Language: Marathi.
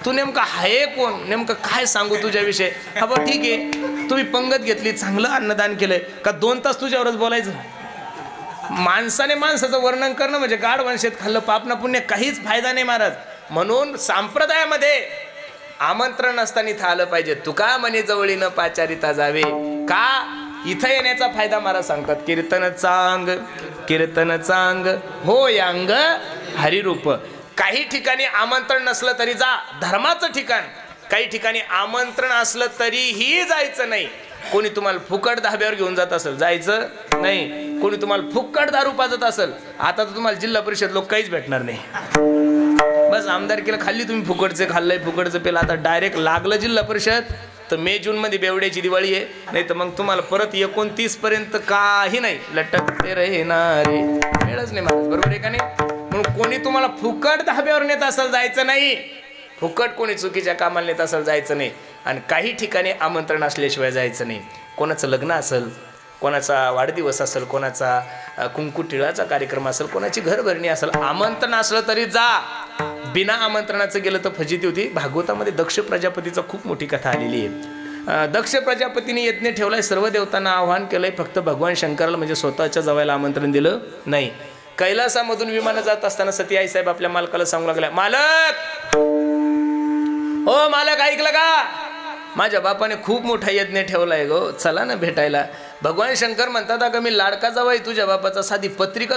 तू नेमका आहे कोण, नेमकं काय सांगू तुझ्याविषयी. हा बा ठीक आहे, तुम्ही पंगत घेतली, चांगलं अन्नदान केलंय का 2 तास तुझ्यावरच बोलायचं. माणसाने माणसाचं वर्णन करणं म्हणजे गाढ वंशेत खाल्लं पाप ना पुण्य, काहीच फायदा नाही महाराज. म्हणून संप्रदायामध्ये आमंत्रण असताना इथं आलं पाहिजे. तुका म्हणे जवळीनं पाचारिता जावे. का इथं येण्याचा फायदा महाराज सांगतात. कीर्तन चांग हो यांग हरिरूप. काही ठिकाणी आमंत्रण नसलं तरी जा, धर्माचं ठिकाण. काही ठिकाणी आमंत्रण असलं तरीही जायचं नाही. कोणी तुम्हाला फुकट धाब्यावर घेऊन जात असेल जायचं नाही. कोणी तुम्हाला फुकट दारू पाजत असेल, आता तर तुम्हाला जिल्हा परिषद लोक काहीच भेटणार नाही. बस आमदारकीला खाल्ली तुम्ही, फुकटचे खाल्लंय, फुकटचं पेलं. आता डायरेक्ट लागलं जिल्हा परिषद तर मे जून मध्ये बेवड्याची दिवाळी आहे. नाही तर मग तुम्हाला परत 29 पर्यंत काही नाही, लटकते रे ना रे, वेळच नाही मला. बरोबर आहे का नाही. म्हणून कोणी तुम्हाला फुकट धाब्यावर नेत असेल जायचं नाही. फुकट कोणी चुकीच्या कामाला नेत असेल जायचं नाही. आणि काही ठिकाणी आमंत्रण असल्याशिवाय जायचं नाही. कोणाचं लग्न असेल, कोणाचा वाढदिवस असेल, कोणाचा कुंकू टिळाचा कार्यक्रम असेल, कोणाची घरभरणी असेल, आमंत्रण असलं तरी जा. बिना आमंत्रणाचं गेलं तर फजिती होती. भागवतामध्ये दक्ष प्रजापतीचा खूप मोठी कथा आलेली आहे. दक्ष प्रजापतीने यज्ञ ठेवलाय, सर्व देवतांना आव्हान केलंय, फक्त भगवान शंकराला म्हणजे स्वतःच्या जवळला आमंत्रण दिलं नाही. कैलासामधून विमानं जात असताना सती आईसाहेब आपल्या मालकाला सांगू लागल्या, मालक हो मालक, ऐकलं का, माझ्या बापाने खूप मोठा यज्ञ ठेवलाय गो, चला ना भेटायला. भगवान शंकर म्हणतात, अगं मी लाडका जावाई तुझ्या बापाचा, साधी पत्रिका